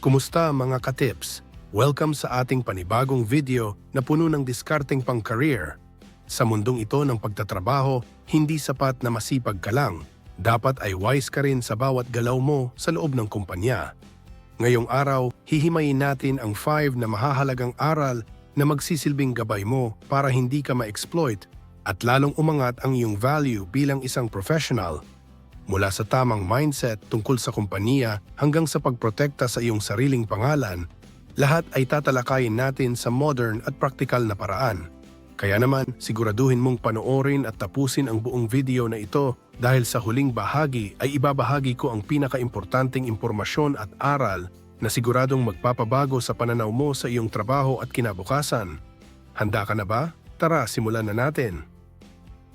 Kumusta mga ka-tips? Welcome sa ating panibagong video na puno ng diskarteng pang-career. Sa mundong ito ng pagtatrabaho, hindi sapat na masipag ka lang. Dapat ay wise ka rin sa bawat galaw mo sa loob ng kumpanya. Ngayong araw, hihimayin natin ang 5 na mahahalagang aral na magsisilbing gabay mo para hindi ka ma-exploit at lalong umangat ang iyong value bilang isang professional. Mula sa tamang mindset tungkol sa kumpanya hanggang sa pagprotekta sa iyong sariling pangalan, lahat ay tatalakayin natin sa modern at praktikal na paraan. Kaya naman, siguraduhin mong panoorin at tapusin ang buong video na ito dahil sa huling bahagi ay ibabahagi ko ang pinakaimportanteng impormasyon at aral na siguradong magpapabago sa pananaw mo sa iyong trabaho at kinabukasan. Handa ka na ba? Tara, simulan na natin!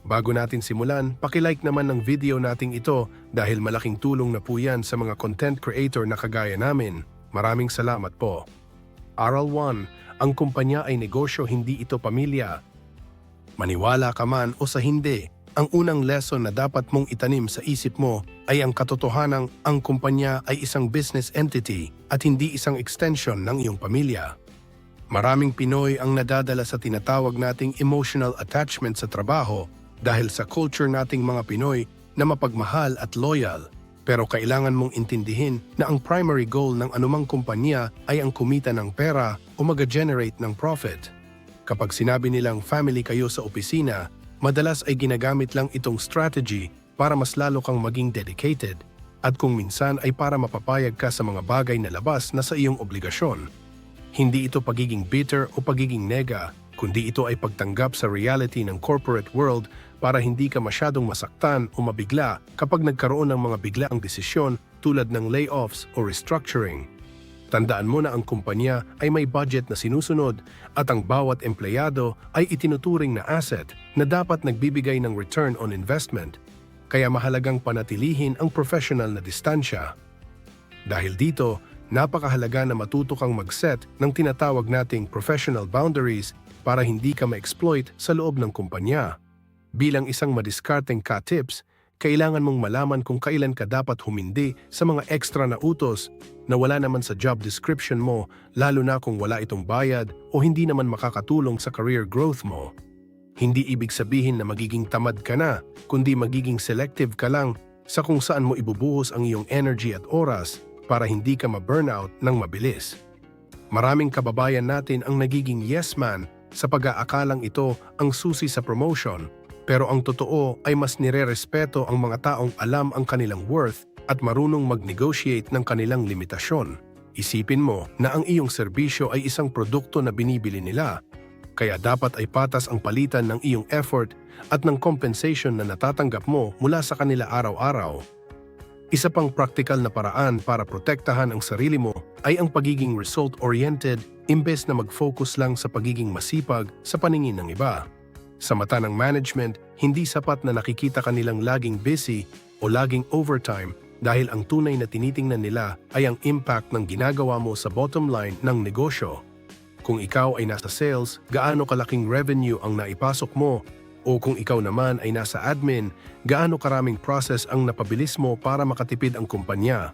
Bago natin simulan, paki-like naman ng video nating ito dahil malaking tulong na po yan sa mga content creator na kagaya namin. Maraming salamat po. Aral 1. Ang kumpanya ay negosyo, hindi ito pamilya. Maniwala ka man o sa hindi, ang unang lesson na dapat mong itanim sa isip mo ay ang katotohanang ang kumpanya ay isang business entity at hindi isang extension ng iyong pamilya. Maraming Pinoy ang nadadala sa tinatawag nating emotional attachment sa trabaho dahil sa culture nating mga Pinoy na mapagmahal at loyal. Pero kailangan mong intindihin na ang primary goal ng anumang kumpanya ay ang kumita ng pera o mag-generate ng profit. Kapag sinabi nilang family kayo sa opisina, madalas ay ginagamit lang itong strategy para mas lalo kang maging dedicated at kung minsan ay para mapapayag ka sa mga bagay na labas na sa iyong obligasyon. Hindi ito pagiging bitter o pagiging nega, kundi ito ay pagtanggap sa reality ng corporate world para hindi ka masyadong masaktan o mabigla kapag nagkaroon ng mga biglaang desisyon tulad ng layoffs o restructuring. Tandaan mo na ang kumpanya ay may budget na sinusunod at ang bawat empleyado ay itinuturing na asset na dapat nagbibigay ng return on investment. Kaya mahalagang panatilihin ang professional na distansya. Dahil dito, napakahalaga na matuto kang mag-set ng tinatawag nating professional boundaries para hindi ka ma-exploit sa loob ng kumpanya. Bilang isang madiskarteng ka-tips, kailangan mong malaman kung kailan ka dapat humindi sa mga extra na utos na wala naman sa job description mo, lalo na kung wala itong bayad o hindi naman makakatulong sa career growth mo. Hindi ibig sabihin na magiging tamad ka na, kundi magiging selective ka lang sa kung saan mo ibubuhos ang iyong energy at oras para hindi ka ma-burnout ng mabilis. Maraming kababayan natin ang nagiging yes man sa pag-aakalang ito ang susi sa promotion, pero ang totoo ay mas nire-respeto ang mga taong alam ang kanilang worth at marunong mag-negotiate ng kanilang limitasyon. Isipin mo na ang iyong serbisyo ay isang produkto na binibili nila, kaya dapat ay patas ang palitan ng iyong effort at ng compensation na natatanggap mo mula sa kanila araw-araw. Isa pang practical na paraan para protektahan ang sarili mo ay ang pagiging result-oriented imbes na mag-focus lang sa pagiging masipag sa paningin ng iba. Sa mata ng management, hindi sapat na nakikita kanilang laging busy o laging overtime dahil ang tunay na tinitingnan nila ay ang impact ng ginagawa mo sa bottom line ng negosyo. Kung ikaw ay nasa sales, gaano kalaking revenue ang naipasok mo? O kung ikaw naman ay nasa admin, gaano karaming process ang napabilis mo para makatipid ang kumpanya?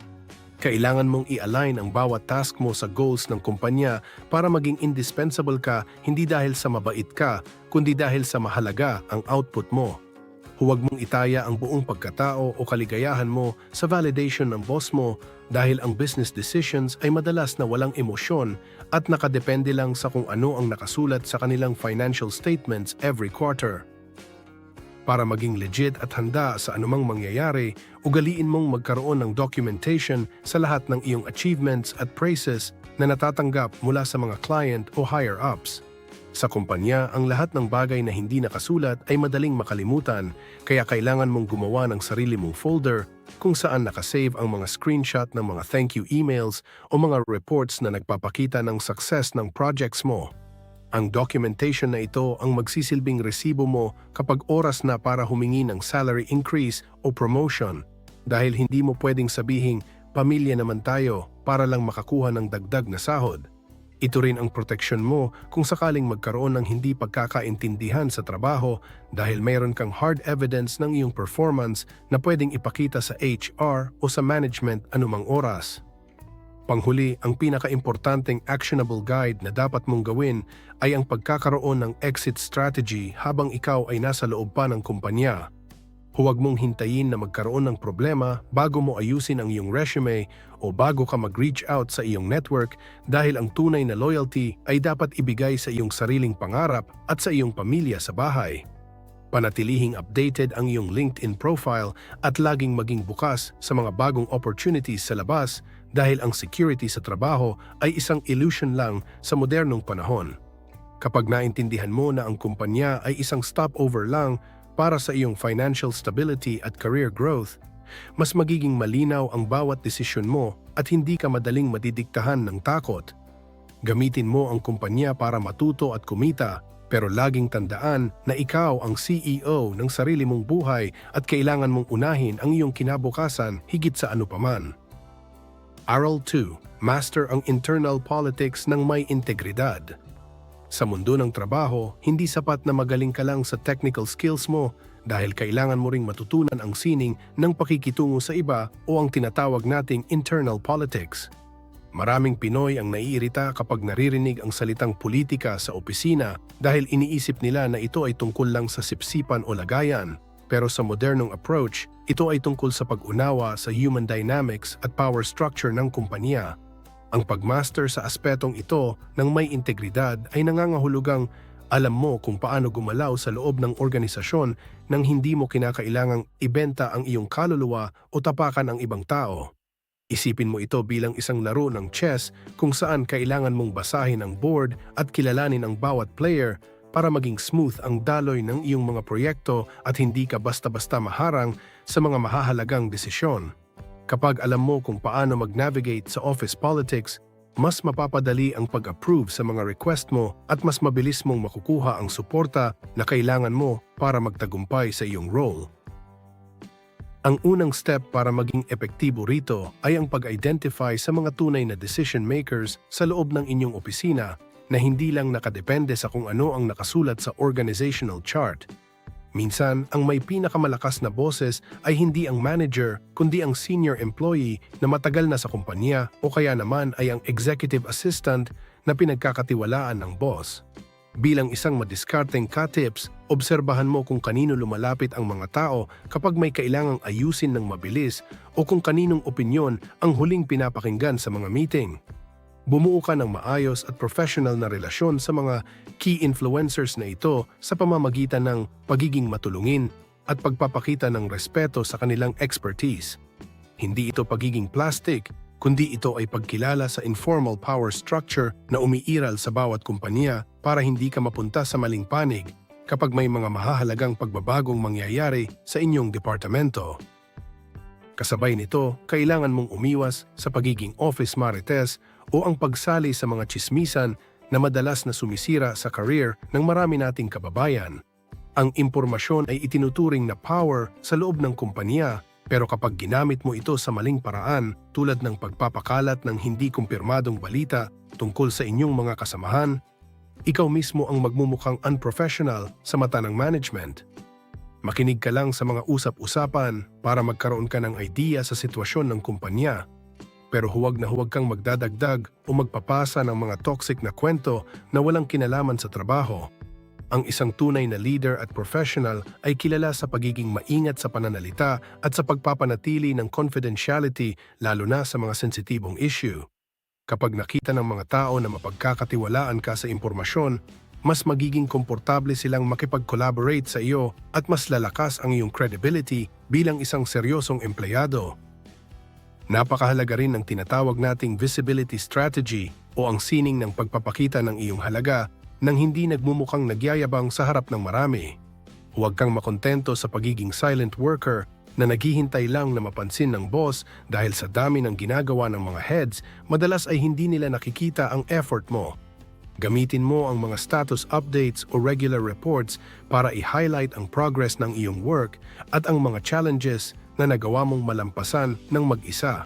Kailangan mong i-align ang bawat task mo sa goals ng kumpanya para maging indispensable ka hindi dahil sa mabait ka, kundi dahil sa mahalaga ang output mo. Huwag mong itaya ang buong pagkatao o kaligayahan mo sa validation ng boss mo dahil ang business decisions ay madalas na walang emosyon at nakadepende lang sa kung ano ang nakasulat sa kanilang financial statements every quarter. Para maging legit at handa sa anumang mangyayari, ugaliin mong magkaroon ng documentation sa lahat ng iyong achievements at praises na natatanggap mula sa mga client o higher-ups. Sa kumpanya, ang lahat ng bagay na hindi nakasulat ay madaling makalimutan, kaya kailangan mong gumawa ng sarili mong folder kung saan nakasave ang mga screenshot ng mga thank you emails o mga reports na nagpapakita ng success ng projects mo. Ang documentation na ito ang magsisilbing resibo mo kapag oras na para humingi ng salary increase o promotion dahil hindi mo pwedeng sabihing pamilya naman tayo para lang makakuha ng dagdag na sahod. Ito rin ang proteksyon mo kung sakaling magkaroon ng hindi pagkakaintindihan sa trabaho dahil mayroon kang hard evidence ng iyong performance na pwedeng ipakita sa HR o sa management anumang oras. Panghuli, ang pinaka-importanteng actionable guide na dapat mong gawin ay ang pagkakaroon ng exit strategy habang ikaw ay nasa loob pa ng kumpanya. Huwag mong hintayin na magkaroon ng problema bago mo ayusin ang iyong resume o bago ka mag-reach out sa iyong network dahil ang tunay na loyalty ay dapat ibigay sa iyong sariling pangarap at sa iyong pamilya sa bahay. Panatilihing updated ang iyong LinkedIn profile at laging maging bukas sa mga bagong opportunities sa labas dahil ang security sa trabaho ay isang illusion lang sa modernong panahon. Kapag naintindihan mo na ang kumpanya ay isang stopover lang para sa iyong financial stability at career growth, mas magiging malinaw ang bawat desisyon mo at hindi ka madaling madidiktahan ng takot. Gamitin mo ang kumpanya para matuto at kumita, pero laging tandaan na ikaw ang CEO ng sarili mong buhay at kailangan mong unahin ang iyong kinabukasan higit sa anupaman. Aral 2. Master ang internal politics ng may integridad. Sa mundo ng trabaho, hindi sapat na magaling ka lang sa technical skills mo dahil kailangan mo ring matutunan ang sining ng pakikitungo sa iba o ang tinatawag nating internal politics. Maraming Pinoy ang naiirita kapag naririnig ang salitang politika sa opisina dahil iniisip nila na ito ay tungkol lang sa sipsipan o lagayan. Pero sa modernong approach, ito ay tungkol sa pag-unawa sa human dynamics at power structure ng kumpanya. Ang pagmaster sa aspetong ito ng may integridad ay nangangahulugang alam mo kung paano gumalaw sa loob ng organisasyon nang hindi mo kinakailangang ibenta ang iyong kaluluwa o tapakan ang ibang tao. Isipin mo ito bilang isang laro ng chess kung saan kailangan mong basahin ang board at kilalanin ang bawat player para maging smooth ang daloy ng iyong mga proyekto at hindi ka basta-basta maharang sa mga mahahalagang desisyon. Kapag alam mo kung paano mag-navigate sa office politics, mas mapapadali ang pag-approve sa mga request mo at mas mabilis mong makukuha ang suporta na kailangan mo para magtagumpay sa iyong role. Ang unang step para maging epektibo rito ay ang pag-identify sa mga tunay na decision makers sa loob ng inyong opisina na hindi lang nakadepende sa kung ano ang nakasulat sa organizational chart. Minsan, ang may pinakamalakas na boses ay hindi ang manager kundi ang senior employee na matagal na sa kumpanya o kaya naman ay ang executive assistant na pinagkakatiwalaan ng boss. Bilang isang madiskarteng ka-tips, obserbahan mo kung kanino lumalapit ang mga tao kapag may kailangang ayusin ng mabilis o kung kaninong opinyon ang huling pinapakinggan sa mga meeting. Bumuo ka ng maayos at professional na relasyon sa mga key influencers na ito sa pamamagitan ng pagiging matulungin at pagpapakita ng respeto sa kanilang expertise. Hindi ito pagiging plastic, kundi ito ay pagkilala sa informal power structure na umiiral sa bawat kumpanya para hindi ka mapunta sa maling panig kapag may mga mahahalagang pagbabagong mangyayari sa inyong departamento. Kasabay nito, kailangan mong umiwas sa pagiging office marites o ang pagsali sa mga tsismisan na madalas na sumisira sa career ng marami nating kababayan. Ang impormasyon ay itinuturing na power sa loob ng kumpanya, pero kapag ginamit mo ito sa maling paraan tulad ng pagpapakalat ng hindi kumpirmadong balita tungkol sa inyong mga kasamahan, ikaw mismo ang magmumukhang unprofessional sa mata ng management. Makinig ka lang sa mga usap-usapan para magkaroon ka ng idea sa sitwasyon ng kumpanya. Pero huwag na huwag kang magdadagdag o magpapasa ng mga toxic na kwento na walang kinalaman sa trabaho. Ang isang tunay na leader at professional ay kilala sa pagiging maingat sa pananalita at sa pagpapanatili ng confidentiality lalo na sa mga sensitibong issue. Kapag nakita ng mga tao na mapagkakatiwalaan ka sa impormasyon, mas magiging komportable silang makipag-collaborate sa iyo at mas lalakas ang iyong credibility bilang isang seryosong empleyado. Napakahalaga rin ng tinatawag nating visibility strategy o ang sining ng pagpapakita ng iyong halaga nang hindi nagmumukhang nagyayabang sa harap ng marami. Huwag kang makontento sa pagiging silent worker na naghihintay lang na mapansin ng boss dahil sa dami ng ginagawa ng mga heads, madalas ay hindi nila nakikita ang effort mo. Gamitin mo ang mga status updates o regular reports para i-highlight ang progress ng iyong work at ang mga challenges na nagawa mong malampasan ng mag-isa.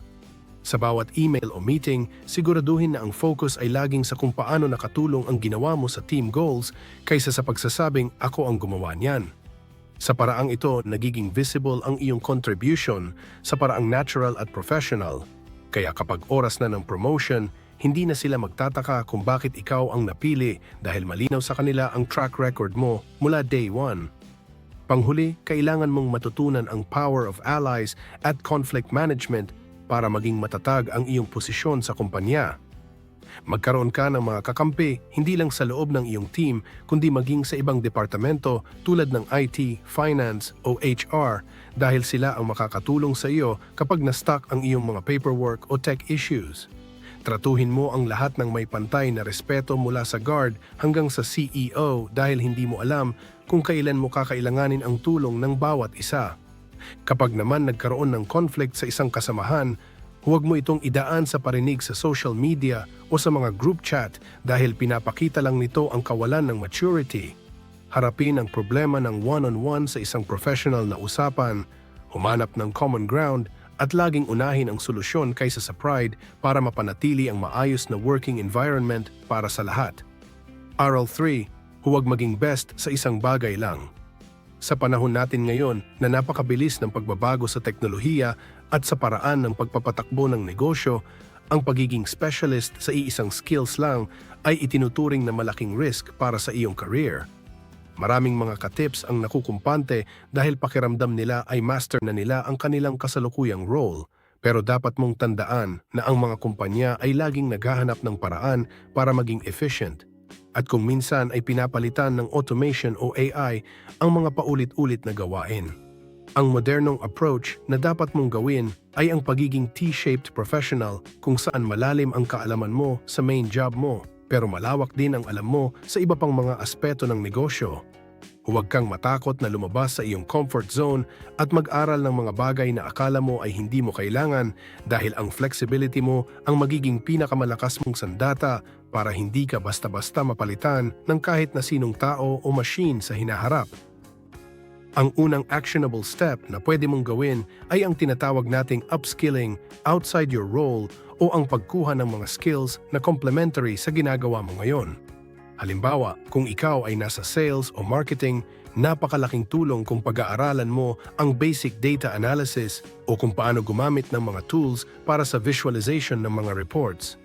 Sa bawat email o meeting, siguraduhin na ang focus ay laging sa kung paano nakatulong ang ginawa mo sa team goals kaysa sa pagsasabing ako ang gumawa niyan. Sa paraang ito, nagiging visible ang iyong contribution sa paraang natural at professional. Kaya kapag oras na ng promotion, hindi na sila magtataka kung bakit ikaw ang napili dahil malinaw sa kanila ang track record mo mula day one. Panghuli, kailangan mong matutunan ang power of allies at conflict management para maging matatag ang iyong posisyon sa kumpanya. Magkaroon ka ng mga kakampi hindi lang sa loob ng iyong team kundi maging sa ibang departamento tulad ng IT, Finance o HR dahil sila ang makakatulong sa iyo kapag na-stuck ang iyong mga paperwork o tech issues. Tratuhin mo ang lahat ng may pantay na respeto mula sa guard hanggang sa CEO dahil hindi mo alam kung kailan mo kakailanganin ang tulong ng bawat isa. Kapag naman nagkaroon ng conflict sa isang kasamahan, huwag mo itong idaan sa parinig sa social media o sa mga group chat dahil pinapakita lang nito ang kawalan ng maturity. Harapin ang problema ng one-on-one sa isang professional na usapan, humanap ng common ground, at laging unahin ang solusyon kaysa sa pride para mapanatili ang maayos na working environment para sa lahat. Aral 3. Huwag maging best sa isang bagay lang. Sa panahon natin ngayon na napakabilis ng pagbabago sa teknolohiya at sa paraan ng pagpapatakbo ng negosyo, ang pagiging specialist sa iisang skills lang ay itinuturing na malaking risk para sa iyong career. Maraming mga katips ang nakukumpante dahil pakiramdam nila ay master na nila ang kanilang kasalukuyang role. Pero dapat mong tandaan na ang mga kumpanya ay laging naghahanap ng paraan para maging efficient. At kung minsan ay pinapalitan ng automation o AI ang mga paulit-ulit na gawain. Ang modernong approach na dapat mong gawin ay ang pagiging T-shaped professional kung saan malalim ang kaalaman mo sa main job mo. Pero malawak din ang alam mo sa iba pang mga aspeto ng negosyo. Huwag kang matakot na lumabas sa iyong comfort zone at mag-aral ng mga bagay na akala mo ay hindi mo kailangan dahil ang flexibility mo ang magiging pinakamalakas mong sandata para hindi ka basta-basta mapalitan ng kahit na sinong tao o machine sa hinaharap. Ang unang actionable step na pwede mong gawin ay ang tinatawag nating upskilling outside your role o ang pagkuha ng mga skills na complementary sa ginagawa mo ngayon. Halimbawa, kung ikaw ay nasa sales o marketing, napakalaking tulong kung pag-aaralan mo ang basic data analysis o kung paano gumamit ng mga tools para sa visualization ng mga reports.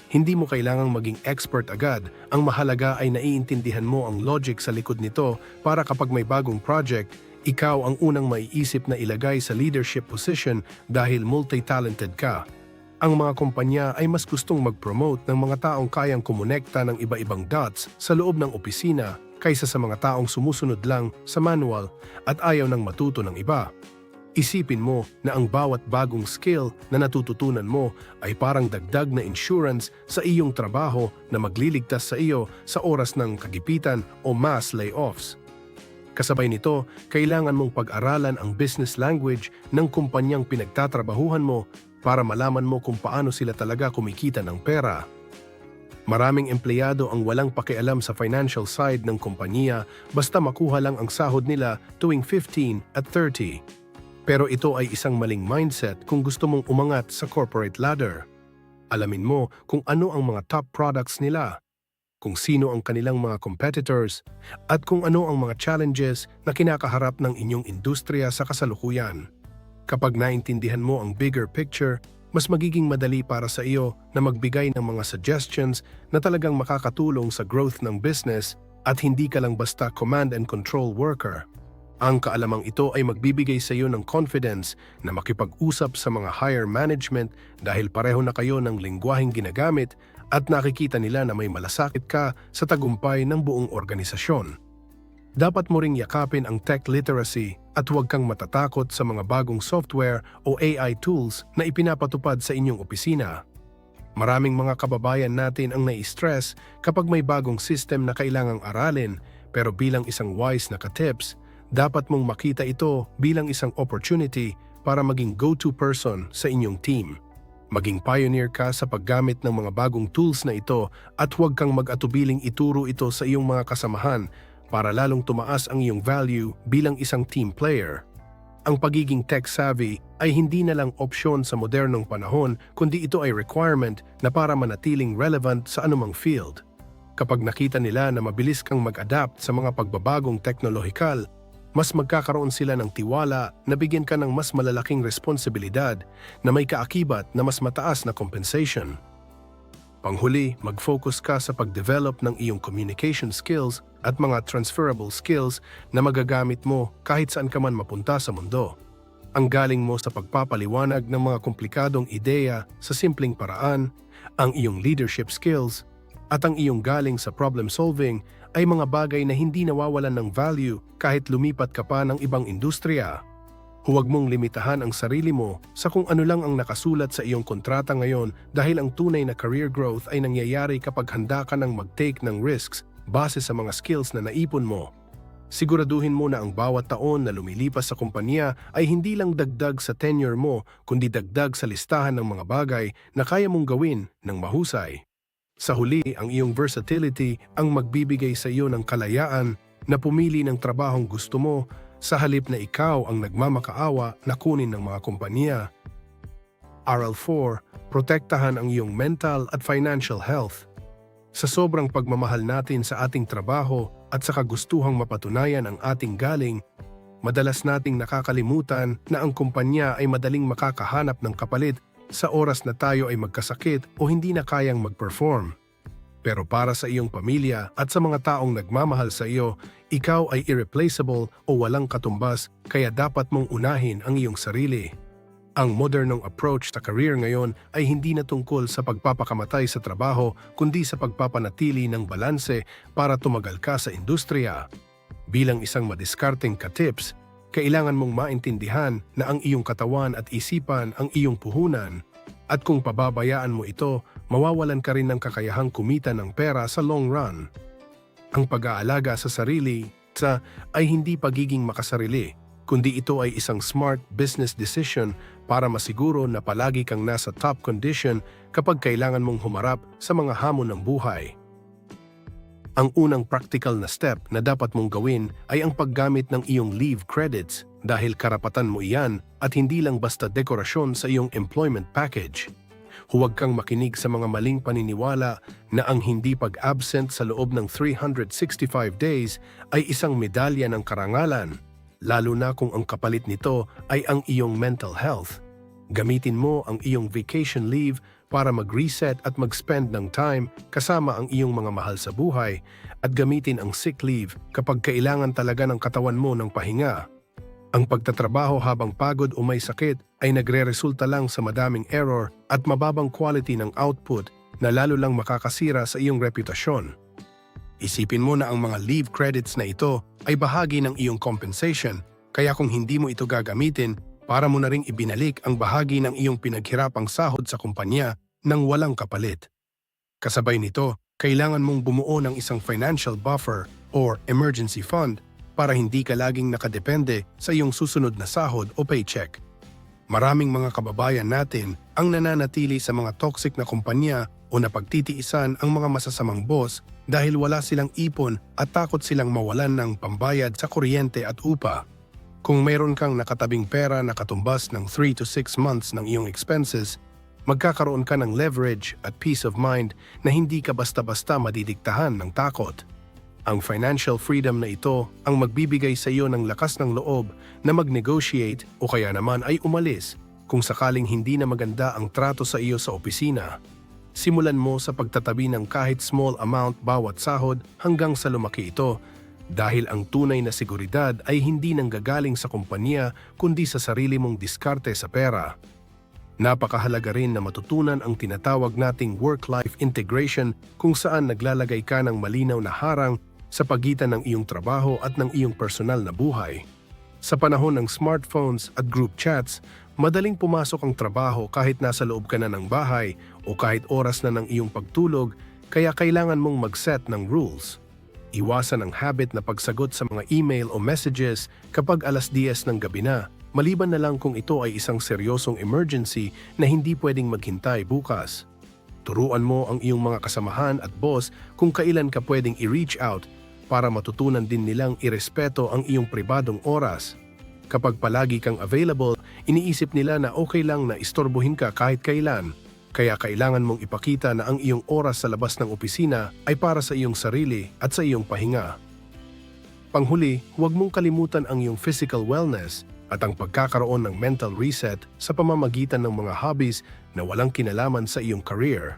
Hindi mo kailangang maging expert agad, ang mahalaga ay naiintindihan mo ang logic sa likod nito para kapag may bagong project, ikaw ang unang maiisip na ilagay sa leadership position dahil multi-talented ka. Ang mga kumpanya ay mas gustong mag-promote ng mga taong kayang kumonekta ng iba-ibang dots sa loob ng opisina kaysa sa mga taong sumusunod lang sa manual at ayaw nang matuto ng iba. Isipin mo na ang bawat bagong skill na natututunan mo ay parang dagdag na insurance sa iyong trabaho na magliligtas sa iyo sa oras ng kagipitan o mass layoffs. Kasabay nito, kailangan mong pag-aralan ang business language ng kumpanyang pinagtatrabahuhan mo para malaman mo kung paano sila talaga kumikita ng pera. Maraming empleyado ang walang pakialam sa financial side ng kumpanya basta makuha lang ang sahod nila tuwing 15 at 30. Pero ito ay isang maling mindset kung gusto mong umangat sa corporate ladder. Alamin mo kung ano ang mga top products nila, kung sino ang kanilang mga competitors, at kung ano ang mga challenges na kinakaharap ng inyong industriya sa kasalukuyan. Kapag naintindihan mo ang bigger picture, mas magiging madali para sa iyo na magbigay ng mga suggestions na talagang makakatulong sa growth ng business at hindi ka lang basta command and control worker. Ang kaalamang ito ay magbibigay sa iyo ng confidence na makipag-usap sa mga higher management dahil pareho na kayo ng lengguwaheng ginagamit at nakikita nila na may malasakit ka sa tagumpay ng buong organisasyon. Dapat mo ring yakapin ang tech literacy at huwag kang matatakot sa mga bagong software o AI tools na ipinapatupad sa inyong opisina. Maraming mga kababayan natin ang nai-stress kapag may bagong system na kailangang aralin, pero bilang isang wise na ka-tips, dapat mong makita ito bilang isang opportunity para maging go-to person sa inyong team. Maging pioneer ka sa paggamit ng mga bagong tools na ito at huwag kang mag-atubiling ituro ito sa iyong mga kasamahan para lalong tumaas ang iyong value bilang isang team player. Ang pagiging tech-savvy ay hindi na lang opsyon sa modernong panahon kundi ito ay requirement na para manatiling relevant sa anumang field. Kapag nakita nila na mabilis kang mag-adapt sa mga pagbabagong teknolohikal, mas magkakaroon sila ng tiwala na bigyan ka ng mas malalaking responsibilidad na may kaakibat na mas mataas na compensation. Panghuli, mag-focus ka sa pag-develop ng iyong communication skills at mga transferable skills na magagamit mo kahit saan ka man mapunta sa mundo. Ang galing mo sa pagpapaliwanag ng mga komplikadong ideya sa simpleng paraan, ang iyong leadership skills, at ang iyong galing sa problem solving ay mga bagay na hindi nawawalan ng value kahit lumipat ka pa ng ibang industriya. Huwag mong limitahan ang sarili mo sa kung ano lang ang nakasulat sa iyong kontrata ngayon dahil ang tunay na career growth ay nangyayari kapag handa ka ng mag-take ng risks base sa mga skills na naipon mo. Siguraduhin mo na ang bawat taon na lumilipas sa kumpanya ay hindi lang dagdag sa tenure mo kundi dagdag sa listahan ng mga bagay na kaya mong gawin ng mahusay. Sa huli, ang iyong versatility ang magbibigay sa iyo ng kalayaan na pumili ng trabahong gusto mo sa halip na ikaw ang nagmamakaawa na kunin ng mga kumpanya. Aral 4, protektahan ang iyong mental at financial health. Sa sobrang pagmamahal natin sa ating trabaho at sa kagustuhang mapatunayan ang ating galing, madalas nating nakakalimutan na ang kumpanya ay madaling makakahanap ng kapalit sa oras na tayo ay magkasakit o hindi na kayang mag-perform. Pero para sa iyong pamilya at sa mga taong nagmamahal sa iyo, ikaw ay irreplaceable o walang katumbas kaya dapat mong unahin ang iyong sarili. Ang modernong approach sa career ngayon ay hindi na tungkol sa pagpapakamatay sa trabaho kundi sa pagpapanatili ng balanse para tumagal ka sa industriya. Bilang isang madiskarteng ka-tips, kailangan mong maintindihan na ang iyong katawan at isipan ang iyong puhunan. At kung pababayaan mo ito, mawawalan ka rin ng kakayahang kumita ng pera sa long run. Ang pag-aalaga sa sarili ay hindi pagiging makasarili, kundi ito ay isang smart business decision para masiguro na palagi kang nasa top condition kapag kailangan mong humarap sa mga hamon ng buhay. Ang unang practical na step na dapat mong gawin ay ang paggamit ng iyong leave credits dahil karapatan mo iyan at hindi lang basta dekorasyon sa iyong employment package. Huwag kang makinig sa mga maling paniniwala na ang hindi pag-absent sa loob ng 365 days ay isang medalya ng karangalan, lalo na kung ang kapalit nito ay ang iyong mental health. Gamitin mo ang iyong vacation leave para mag-reset at mag-spend ng time kasama ang iyong mga mahal sa buhay at gamitin ang sick leave kapag kailangan talaga ng katawan mo ng pahinga. Ang pagtatrabaho habang pagod o may sakit ay nagre-resulta lang sa madaming error at mababang quality ng output na lalo lang makakasira sa iyong reputasyon. Isipin mo na ang mga leave credits na ito ay bahagi ng iyong compensation, kaya kung hindi mo ito gagamitin, para mo na ring ibinalik ang bahagi ng iyong pinaghirapang sahod sa kumpanya nang walang kapalit. Kasabay nito, kailangan mong bumuo ng isang financial buffer or emergency fund para hindi ka laging nakadepende sa iyong susunod na sahod o paycheck. Maraming mga kababayan natin ang nananatili sa mga toxic na kumpanya o napagtitiisan ang mga masasamang boss dahil wala silang ipon at takot silang mawalan ng pambayad sa kuryente at upa. Kung mayroon kang nakatabing pera na katumbas ng 3 to 6 months ng iyong expenses, magkakaroon ka ng leverage at peace of mind na hindi ka basta-basta madidiktahan ng takot. Ang financial freedom na ito ang magbibigay sa iyo ng lakas ng loob na mag-negotiate o kaya naman ay umalis kung sakaling hindi na maganda ang trato sa iyo sa opisina. Simulan mo sa pagtatabi ng kahit small amount bawat sahod hanggang sa lumaki ito dahil ang tunay na seguridad ay hindi nanggagaling sa kumpanya kundi sa sarili mong diskarte sa pera. Napakahalaga rin na matutunan ang tinatawag nating work-life integration kung saan naglalagay ka ng malinaw na harang sa pagitan ng iyong trabaho at ng iyong personal na buhay. Sa panahon ng smartphones at group chats, madaling pumasok ang trabaho kahit nasa loob ka na ng bahay o kahit oras na ng iyong pagtulog, kaya kailangan mong mag-set ng rules. Iwasan ang habit na pagsagot sa mga email o messages kapag 10:00 ng gabi na, maliban na lang kung ito ay isang seryosong emergency na hindi pwedeng maghintay bukas. Turuan mo ang iyong mga kasamahan at boss kung kailan ka pwedeng i-reach out para matutunan din nilang irespeto ang iyong pribadong oras. Kapag palagi kang available, iniisip nila na okay lang na istorbohin ka kahit kailan. Kaya kailangan mong ipakita na ang iyong oras sa labas ng opisina ay para sa iyong sarili at sa iyong pahinga. Panghuli, huwag mong kalimutan ang iyong physical wellness at ang pagkakaroon ng mental reset sa pamamagitan ng mga hobbies na walang kinalaman sa iyong career.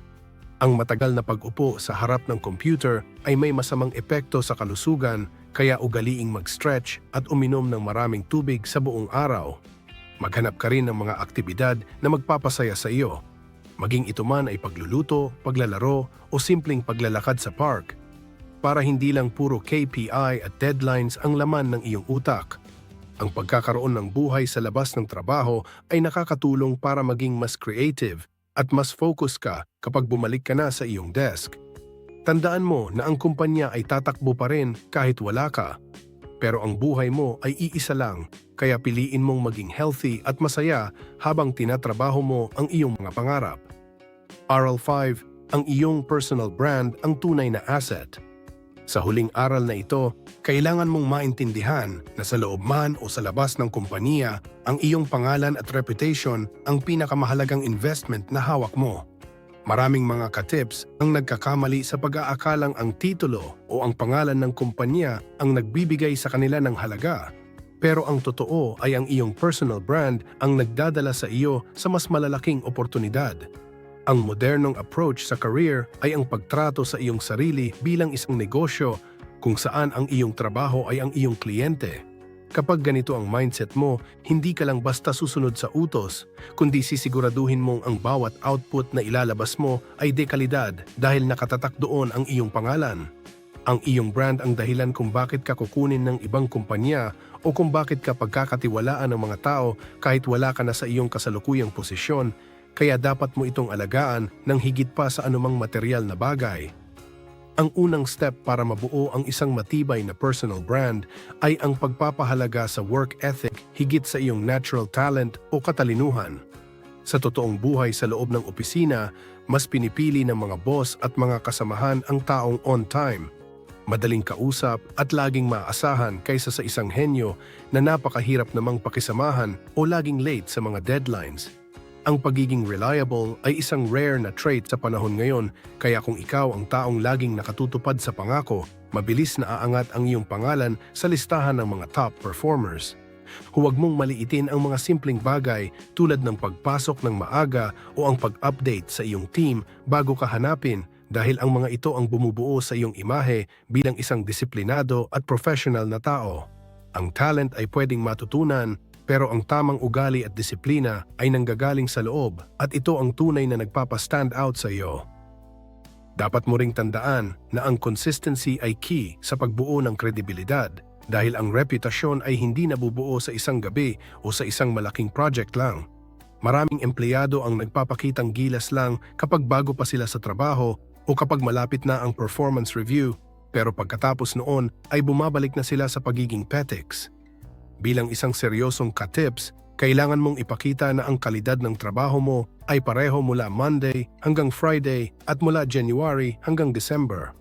Ang matagal na pag-upo sa harap ng computer ay may masamang epekto sa kalusugan, kaya ugaliing mag-stretch at uminom ng maraming tubig sa buong araw. Maghanap ka rin ng mga aktibidad na magpapasaya sa iyo. Maging ito man ay pagluluto, paglalaro o simpleng paglalakad sa park. Para hindi lang puro KPI at deadlines ang laman ng iyong utak. Ang pagkakaroon ng buhay sa labas ng trabaho ay nakakatulong para maging mas creative at mas focus ka kapag bumalik ka na sa iyong desk. Tandaan mo na ang kumpanya ay tatakbo pa rin kahit wala ka. Pero ang buhay mo ay iisa lang, kaya piliin mong maging healthy at masaya habang tinatrabaho mo ang iyong mga pangarap. Aral 5, ang iyong personal brand ang tunay na asset. Sa huling aral na ito, kailangan mong maintindihan na sa loob man o sa labas ng kumpanya, ang iyong pangalan at reputation ang pinakamahalagang investment na hawak mo. Maraming mga ka-tips ang nagkakamali sa pag-aakalang ang titulo o ang pangalan ng kumpanya ang nagbibigay sa kanila ng halaga. Pero ang totoo ay ang iyong personal brand ang nagdadala sa iyo sa mas malalaking oportunidad. Ang modernong approach sa career ay ang pagtrato sa iyong sarili bilang isang negosyo kung saan ang iyong trabaho ay ang iyong kliyente. Kapag ganito ang mindset mo, hindi ka lang basta susunod sa utos, kundi sisiguraduhin mong ang bawat output na ilalabas mo ay dekalidad dahil nakatatak doon ang iyong pangalan. Ang iyong brand ang dahilan kung bakit ka kukunin ng ibang kumpanya o kung bakit ka pagkakatiwalaan ng mga tao kahit wala ka na sa iyong kasalukuyang posisyon. Kaya dapat mo itong alagaan ng higit pa sa anumang material na bagay. Ang unang step para mabuo ang isang matibay na personal brand ay ang pagpapahalaga sa work ethic higit sa iyong natural talent o katalinuhan. Sa totoong buhay sa loob ng opisina, mas pinipili ng mga boss at mga kasamahan ang taong on time, madaling kausap at laging maaasahan kaysa sa isang henyo na napakahirap namang pakisamahan o laging late sa mga deadlines. Ang pagiging reliable ay isang rare na trait sa panahon ngayon, kaya kung ikaw ang taong laging nakatutupad sa pangako, mabilis na aangat ang iyong pangalan sa listahan ng mga top performers. Huwag mong maliitin ang mga simpleng bagay tulad ng pagpasok ng maaga o ang pag-update sa iyong team bago ka hanapin, dahil ang mga ito ang bumubuo sa iyong imahe bilang isang disiplinado at professional na tao. Ang talent ay pwedeng matutunan, pero ang tamang ugali at disiplina ay nanggagaling sa loob at ito ang tunay na nagpapa-stand out sa iyo. Dapat mo ring tandaan na ang consistency ay key sa pagbuo ng kredibilidad, dahil ang reputasyon ay hindi nabubuo sa isang gabi o sa isang malaking project lang. Maraming empleyado ang nagpapakitang gilas lang kapag bago pa sila sa trabaho o kapag malapit na ang performance review, pero pagkatapos noon ay bumabalik na sila sa pagiging petics. Bilang isang seryosong ka-tips, kailangan mong ipakita na ang kalidad ng trabaho mo ay pareho mula Monday hanggang Friday at mula January hanggang December.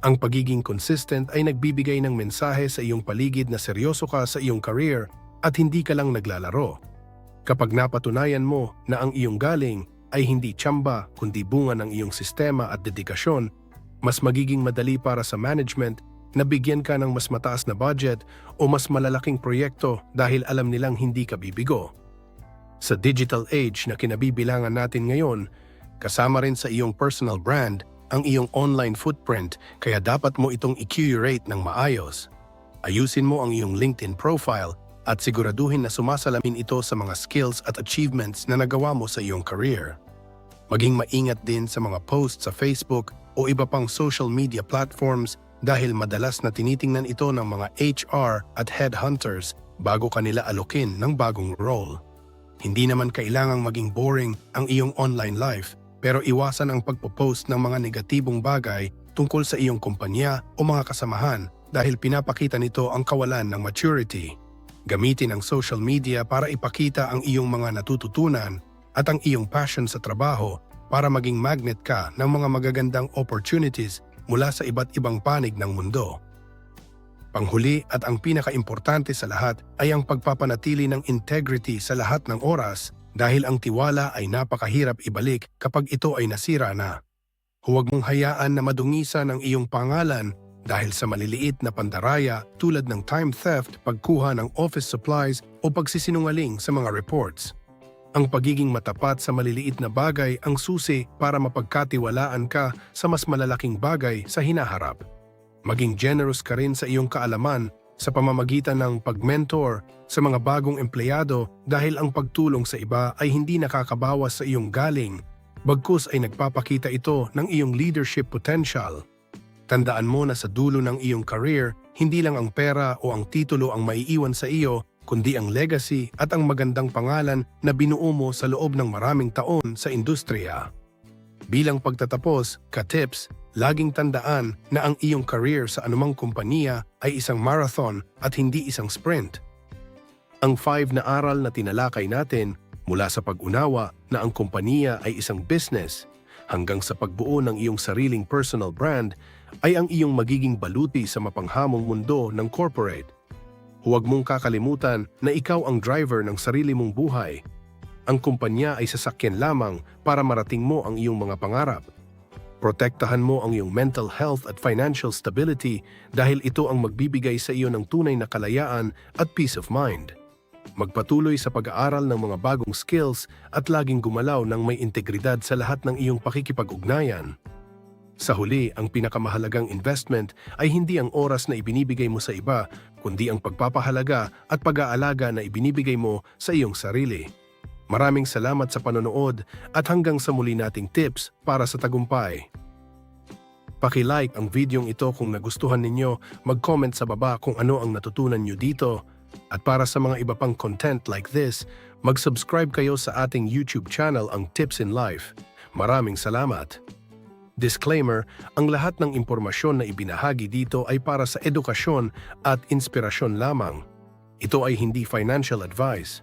Ang pagiging consistent ay nagbibigay ng mensahe sa iyong paligid na seryoso ka sa iyong career at hindi ka lang naglalaro. Kapag napatunayan mo na ang iyong galing ay hindi tsamba kundi bunga ng iyong sistema at dedikasyon, mas magiging madali para sa management na bigyan ka ng mas mataas na budget o mas malalaking proyekto dahil alam nilang hindi ka bibigo. Sa digital age na kinabibilangan natin ngayon, kasama rin sa iyong personal brand ang iyong online footprint, kaya dapat mo itong i-curate ng maayos. Ayusin mo ang iyong LinkedIn profile at siguraduhin na sumasalamin ito sa mga skills at achievements na nagawa mo sa iyong career. Maging maingat din sa mga posts sa Facebook o iba pang social media platforms dahil madalas na tinitingnan ito ng mga HR at headhunters bago kanila alokin ng bagong role. Hindi naman kailangang maging boring ang iyong online life, pero iwasan ang pagpo-post ng mga negatibong bagay tungkol sa iyong kumpanya o mga kasamahan dahil pinapakita nito ang kawalan ng maturity. Gamitin ang social media para ipakita ang iyong mga natututunan at ang iyong passion sa trabaho para maging magnet ka ng mga magagandang opportunities mula sa iba't ibang panig ng mundo. Panghuli at ang pinakaimportante sa lahat ay ang pagpapanatili ng integrity sa lahat ng oras, dahil ang tiwala ay napakahirap ibalik kapag ito ay nasira na. Huwag mong hayaan na madungisan ang iyong pangalan dahil sa maliliit na pandaraya tulad ng time theft, pagkuha ng office supplies o pagsisinungaling sa mga reports. Ang pagiging matapat sa maliliit na bagay ang susi para mapagkatiwalaan ka sa mas malalaking bagay sa hinaharap. Maging generous ka rin sa iyong kaalaman sa pamamagitan ng pag-mentor sa mga bagong empleyado dahil ang pagtulong sa iba ay hindi nakakabawas sa iyong galing, bagkus ay nagpapakita ito ng iyong leadership potential. Tandaan mo na sa dulo ng iyong career, hindi lang ang pera o ang titulo ang maiiwan sa iyo, kundi ang legacy at ang magandang pangalan na binuo mo sa loob ng maraming taon sa industriya. Bilang pagtatapos, ka-tips, laging tandaan na ang iyong career sa anumang kumpanya ay isang marathon at hindi isang sprint. Ang 5 na aral na tinalakay natin mula sa pag-unawa na ang kumpanya ay isang business hanggang sa pagbuo ng iyong sariling personal brand ay ang iyong magiging baluti sa mapanghamong mundo ng corporate. Huwag mong kakalimutan na ikaw ang driver ng sarili mong buhay. Ang kumpanya ay sasakyan lamang para marating mo ang iyong mga pangarap. Protektahan mo ang iyong mental health at financial stability dahil ito ang magbibigay sa iyo ng tunay na kalayaan at peace of mind. Magpatuloy sa pag-aaral ng mga bagong skills at laging gumalaw ng may integridad sa lahat ng iyong pakikipag-ugnayan. Sa huli, ang pinakamahalagang investment ay hindi ang oras na ibinibigay mo sa iba, kundi ang pagpapahalaga at pag-aalaga na ibinibigay mo sa iyong sarili. Maraming salamat sa panonood at hanggang sa muli nating tips para sa tagumpay. Paki-like ang videong ito kung nagustuhan ninyo, mag-comment sa baba kung ano ang natutunan nyo dito. At para sa mga iba pang content like this, mag-subscribe kayo sa ating YouTube channel ang Tips in Life. Maraming salamat! Disclaimer, ang lahat ng impormasyon na ibinahagi dito ay para sa edukasyon at inspirasyon lamang. Ito ay hindi financial advice.